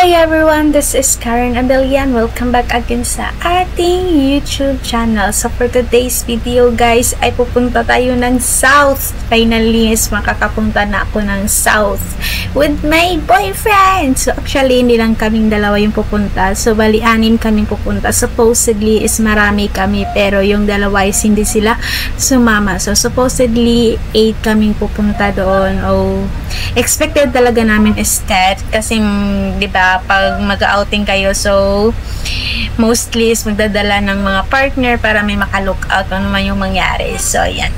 Hi everyone, this is Karen Abelian. Welcome back again sa ating YouTube channel. So for today's video guys, ay pupunta tayo ng South. Finally is makakapunta na ako ng South with my boyfriend. So actually, hindi lang kaming dalawa yung pupunta. So bali, 6 kaming pupunta. Supposedly is marami kami, pero yung dalawa is hindi sila sumama. So supposedly, 8 kaming pupunta doon. Oh, expected talaga namin is 10 kasi di ba, pag mag-outing kayo, so mostly is magdadala ng mga partner para may maka-lookout ano man yung mangyari. So yan.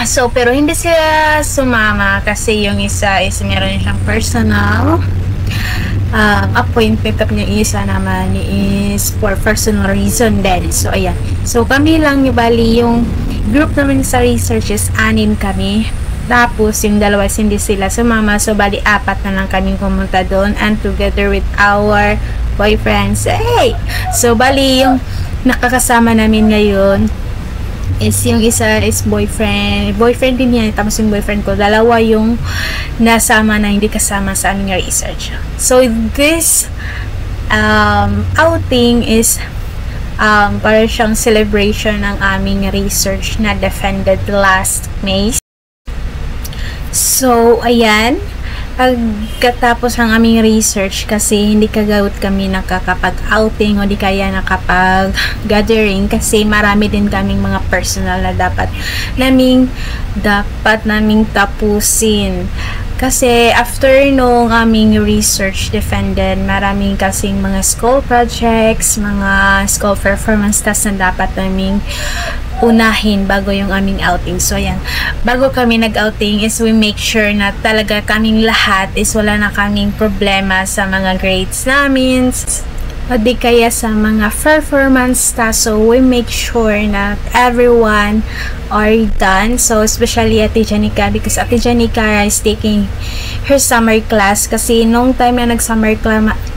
So pero hindi sila sumama kasi yung isa is meron siyang personal appointment, at yung isa naman is for personal reason din. So ayan. So kami lang, bali yung group naman sa research is 6 kami. Tapos, yung dalawa hindi sila sumama. So, bali, 4 na lang kaming pumunta doon. And together with our boyfriends. Hey! So, bali, yung nakakasama namin ngayon is yung isa is boyfriend. Boyfriend din yan. Tapos yung boyfriend ko. Dalawa yung nasama na hindi kasama sa aming research. So, this outing is para siyang celebration ng aming research na defended last May. So, ayan, pagkatapos ng aming research, kasi hindi kagawad kami nakakapag-outing o di kaya nakapag-gathering kasi marami din kaming mga personal na dapat naming tapusin. Kasi after nung aming research defended, maraming kasing mga school projects, mga school performance tasks na dapat naming unahin bago yung aming outing. So ayan, bago kami nag-outing is we make sure na talaga kaming lahat is wala na kaming problema sa mga grades namin o di kaya sa mga performance tasks. So we make sure na everyone are done. So especially Ate Janica, because Ate Janica is taking her summer class kasi nung time na nag-summer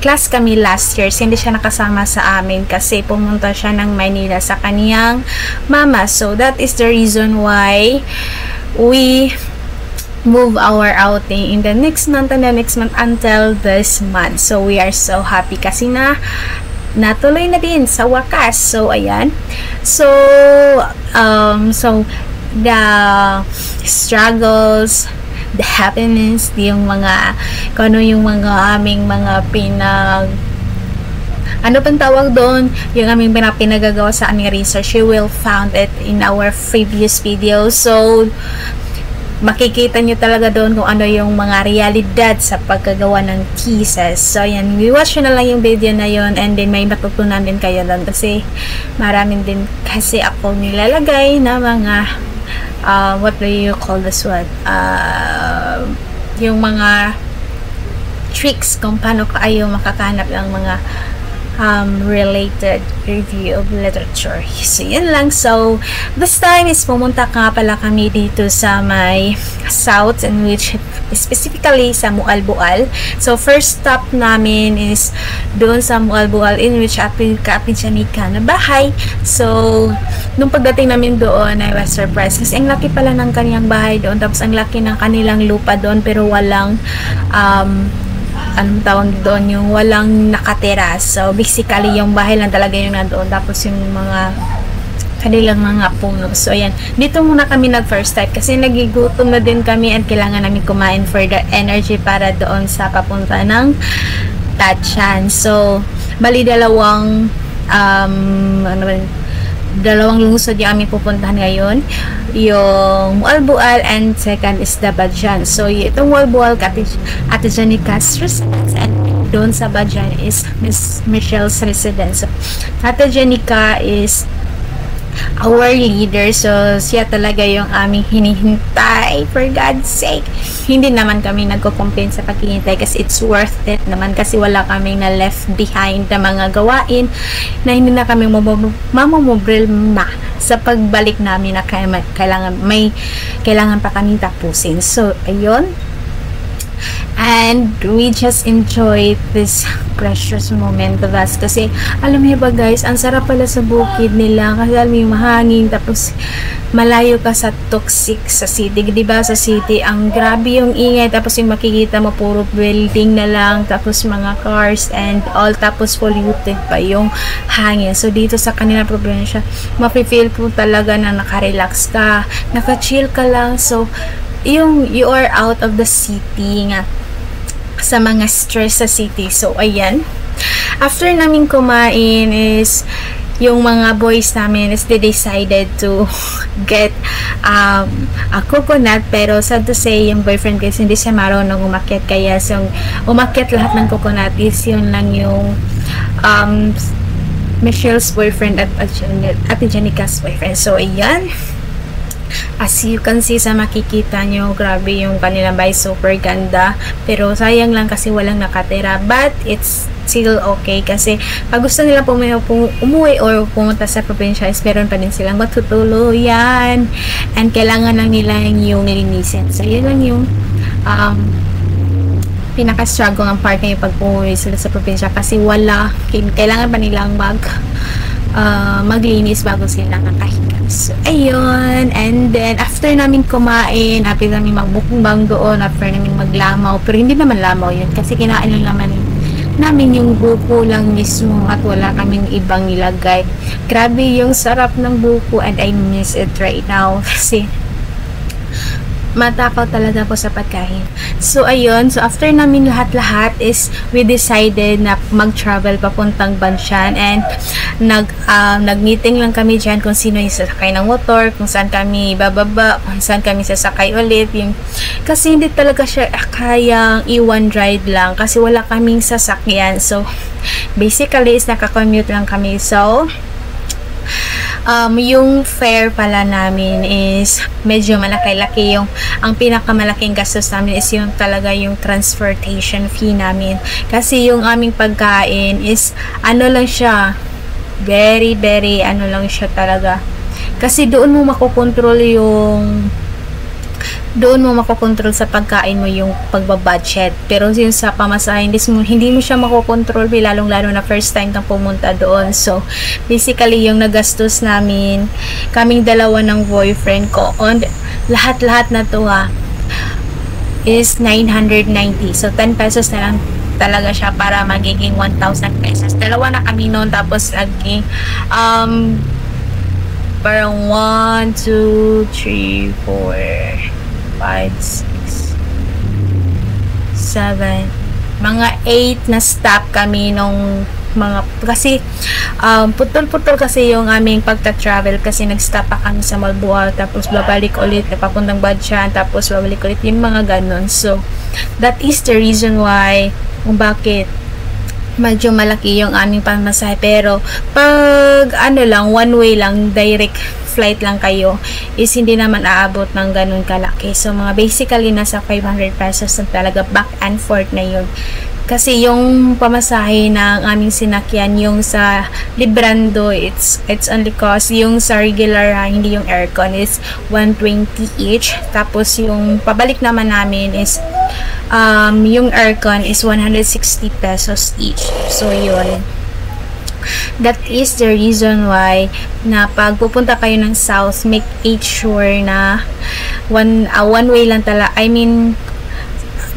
class kami last year, hindi siya nakasama sa amin kasi pumunta siya ng Manila sa kaniyang mama. So that is the reason why we move our outing in the next month and the next month until this month. So we are so happy kasi natuloy na din sa wakas. So ayan. So the struggles, the happiness, yung mga kung ano yung mga aming mga ano pang tawag doon, yung aming pinagagawa sa aming research, you will found it in our previous video. So makikita nyo talaga doon kung ano yung mga realidad sa pagkagawa ng thesis. So, yan. I-watch nyo na lang yung video na yun and then may matutunan din kayo doon kasi maraming din kasi ako nilalagay na mga what do you call this one? Yung mga tricks kung paano kayo makakanap ng mga related review of literature. So, yun lang. So, this time is pumunta nga pala kami dito sa may South, in which specifically sa Mualbual. So, first stop namin is doon sa Mualbual, in which Ate Janica na bahay. So, nung pagdating namin doon, I was surprised kasi ang laki pala ng kaniyang bahay doon, tapos ang laki ng kanilang lupa doon, pero walang anong tawag doon, yung walang nakatira. So basically yung bahay lang talaga yung nandoon, tapos yung mga kanilang mga puno. So ayan, dito muna kami nag first time kasi nagigutom na din kami at kailangan namin kumain for the energy para doon sa papunta ng Tatsyan. So bali dalawang lungsod yung aming pupuntahan ngayon, yung Mualbual and second is the Badyan. So itong Mualbual, Ate Janica's residence, and doon sa Badyan is Miss Michelle's residence. So, Ate Janica is our leader, so siya talaga yung aming hinihintay, for God's sake. Hindi naman kami nagko-complain sa paghihintay kasi it's worth it naman kasi wala kaming na left behind na mga gawain na hindi na kami mamumproblema sa pagbalik namin na kailangan pa kami tapusin. So ayun, And we just enjoyed this precious moment of us. Kasi, alam mo ba guys, ang sarap pala sa bukid nila. Kasi alam mo yung mahangin, tapos malayo ka sa toxic sa city. Diba sa city, ang grabe yung ingay, tapos yung makikita mo, puro building na lang, tapos mga cars and all, tapos polluted pa yung hangin. So, dito sa kanila probinsya, mafe-feel po talaga na nakarelax ka, naka-chill ka lang. So, you are out of the city nga, sa mga stress sa city. So, ayan. After namin kumain is, yung mga boys namin is they decided to get a coconut, pero sad to say, yung boyfriend kasi hindi siya marunong umakyat, kaya so, umakyat lahat ng coconut is yun lang yung Michelle's boyfriend at Ate Janica's boyfriend. So, ayan. As you can see sa makikita nyo, grabe yung kanilang bahay, super ganda. Pero sayang lang kasi walang nakatira. But it's still okay kasi pag gusto nila umuwi or pumunta sa probinsya is meron pa din silang matutuluyan. And kailangan lang nila yung linisin. So yun lang yung pinaka-struggle ng part ngayon pag umuwi sila sa probinsya kasi kailangan pa nilang maglinis bago sila nakahiga. So, ayun. And then, after namin kumain, after namin magbukbang doon, after namin maglamaw, pero hindi naman lamaw yun kasi kinain lang namin yung buko lang mismo at wala kaming ibang nilagay. Grabe yung sarap ng buko and I miss it right now kasi matakaw talaga po sa pagkain. So, ayun. So, after namin lahat-lahat is we decided na mag-travel papuntang Banshan and nag-meeting lang kami dyan kung sino yung sasakay ng motor, kung saan kami bababa, kung saan kami sasakay ulit. Kasi hindi talaga siya kayang iwan ride lang kasi wala kaming sasakyan. So, basically is nakakommute lang kami. So, yung fare pala namin is medyo malaki-laki. Ang pinakamalaking gastos namin is yung talaga yung transportation fee namin. Kasi yung aming pagkain is lang siya, very lang siya talaga. Kasi doon mo makokontrol sa pagkain mo yung pagbabudget. Pero yung sa pamasahe, hindi mo siya makokontrol, lalong-lalo na first time kang pumunta doon. So, basically, yung nagastos namin, kaming dalawa ng boyfriend ko, on lahat-lahat na to is 990. So, 10 pesos na lang talaga siya para magiging 1,000 pesos. Dalawa na kami noon, tapos naging parang 1, 2, 3, 4 5, 6, 7, mga 8 na stop kami nung kasi putol-putol kasi yung aming pagta-travel kasi nag-stop pa kami sa Malboal, tapos babalik ulit papuntang Banshan, tapos babalik ulit yung mga ganon. So that is the reason why kung bakit medyo malaki yung aming pamasahe. Pero pag one way lang, direct flight lang kayo, is hindi naman aabot ng ganun kalaki. So mga basically nasa 500 pesos na talaga, back and forth na yun. Kasi yung pamasahe ng aming sinakyan, yung sa Librando, it's only cost, yung sa regular, hindi yung aircon, is 120 each. Tapos yung pabalik naman namin is yung aircon is 160 pesos each. So yun, that is the reason why na pag pupunta kayo ng south, make sure na one way lang talaga,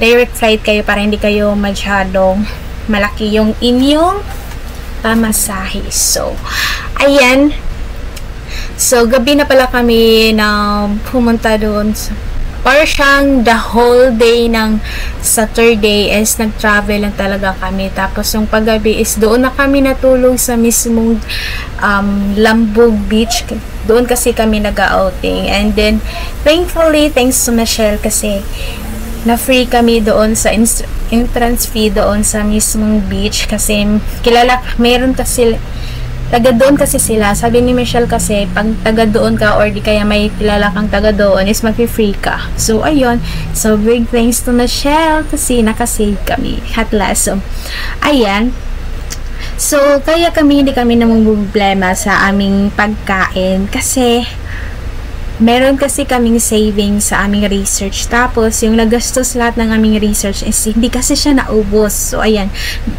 direct flight kayo para hindi kayo masyadong malaki yung inyong pamasahe. So, ayan. So, gabi na pala kami na pumunta doon. Or siyang the whole day ng Saturday is nag-travel lang talaga kami. Tapos yung paggabi is doon na kami natulog sa mismong Lambog Beach. Doon kasi kami nag-outing. And then, thankfully, thanks to Michelle kasi na-free kami doon sa entrance fee doon sa mismong beach kasi meron kasi taga doon kasi sila. Sabi ni Michelle kasi pag taga doon ka or di kaya may kilala kang taga doon is mag-free ka. So ayun, so big thanks to Michelle kasi nakasave kami at last. So ayan, so kaya hindi kami namang problema sa aming pagkain kasi meron kasi kaming savings sa aming research. Tapos, yung nagastos lahat ng aming research is hindi kasi siya naubos. So, ayan.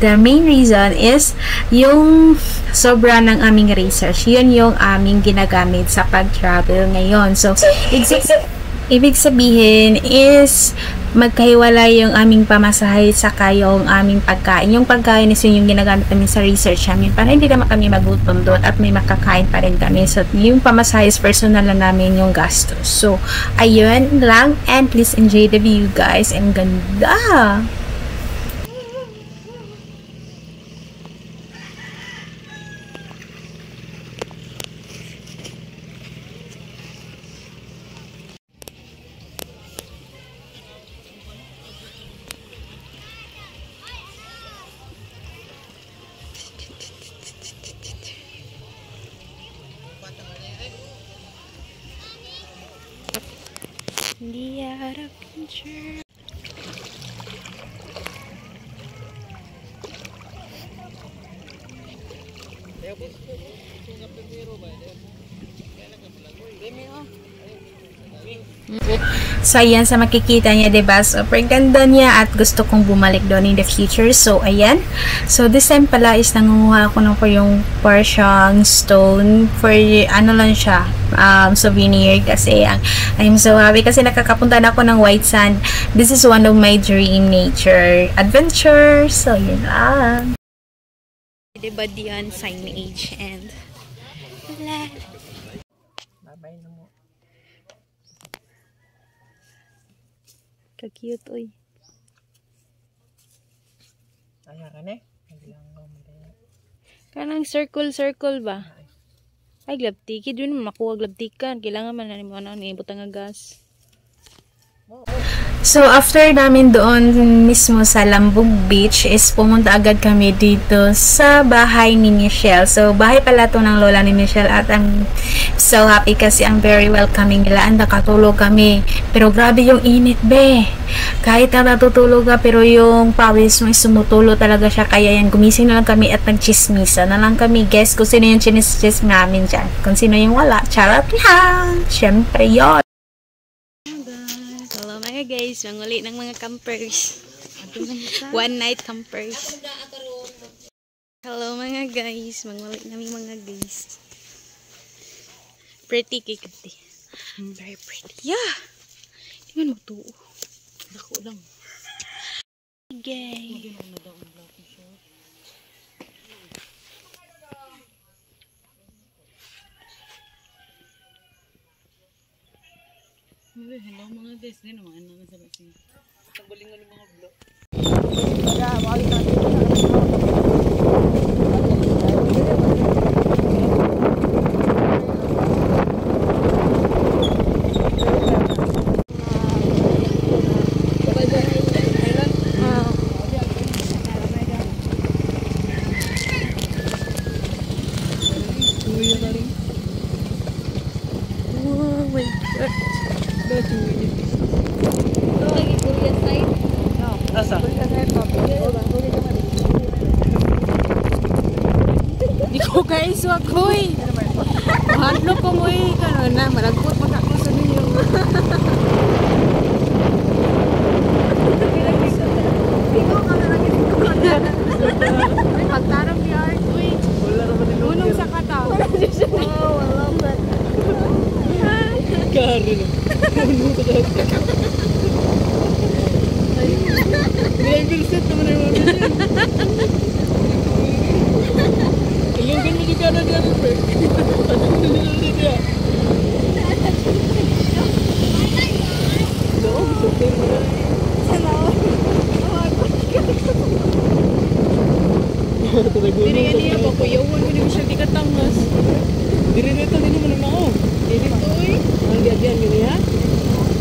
The main reason is yung sobra ng aming research. Yun yung aming ginagamit sa pag-travel ngayon. So, ibig sabihin is magkahiwalay yung aming pamasahe saka yung aming pagkain. Yung pagkain is yun yung ginagamit namin sa research namin para hindi naman kami magutom doon at may makakain pa rin kami. So, yung pamasahe is personal na namin yung gastos. So, ayun lang, and please enjoy the view guys. Ang ganda! Hindi out of picture. So, ayan, sa makikita niya, diba? Super ganda niya at gusto kong bumalik doon in the future. So, ayan. So, this time pala is nangunguha ako ng yung Persian stone for, ano lang siya, souvenir kasi I'm so happy kasi nakakapunta na ako ng white sand. This is one of my dream nature adventures. So, yun lang. Diba diyan, signage and wala. Bye-bye na mo. Ka-cute, oy. Kaya ka na eh. Kanang circle ba? Ay, glabtiki. Doon naman makuha glabtikan. Kailangan man na ni butang nga gas. So, after namin doon mismo sa Lambog Beach is pumunta agad kami dito sa bahay ni Michelle. So, bahay pala to ng lola ni Michelle at I'm so happy kasi ang very welcoming nila. And nakatulog kami. Pero grabe yung init, be. Kahit na natutulog ka, pero yung pawis mo is sumutulo talaga siya. Kaya yan, gumising na lang kami at nagchismisa na lang kami. Guess kung sino yung chinis namin dyan. Kung sino yung wala, charot lang. Siyempre yun. Hello mga guys, manguli ng mga campers. One night campers. Hello mga guys, manguli namin mga guys. Pretty kikati. Very pretty. Yeah! Tingnan mo to. Dako lang. Gay. Hello mga guys, din naman naman sa kasi. Tanggalingan ng mga vlog. Oh my god. Asa? Di ko guys, wag ko eh. Mahadlo ko mo eh. Kano na, malagpot pag ako sa ninyo. Ay, pagtarong ni Art, uy. Unong sa kata. Oh, wala ba? Kari na. Nilagbilset naman yung mga ganyan. Ilunggan mo juga na niya, Rupert. Ano nilulunod niya? No, okay mo na. Diri nga niya, pakuyawan mo niyo siya di katangas. Diri nito, hindi naman ang mao. Diri to eh. Ang diyan gini ha?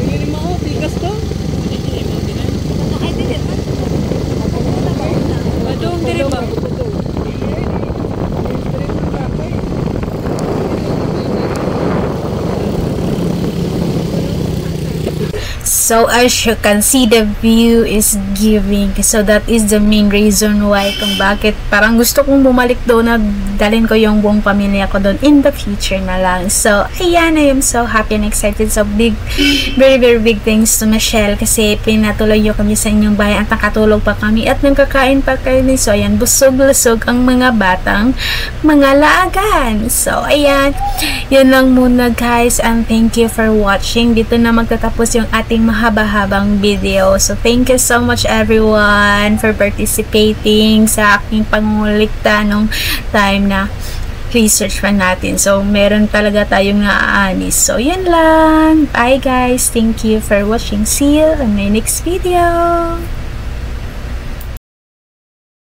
Dili ni mao, tikas to. Badong diri ba? So, So as you can see, the view is giving. So that is the main reason why kung bakit parang gusto kong bumalik doon na dalhin ko yung buong pamilya ko doon in the future na lang. So ayan, I am so happy and excited. So big, very big thanks to Michelle kasi pinatuloy nyo kami sa inyong bahay at nakatulog pa kami at nagkakain pa kami. So ayan, busog-lusog ang mga batang mga laagan. So ayan, yun lang muna guys, and thank you for watching. Dito na magtatapos yung ating mahaba-habang video. So thank you so much everyone for participating sa aking pangulikta nung time na research pa natin. So meron talaga tayong naaanis. So yan lang. Bye guys. Thank you for watching. See you in my next video.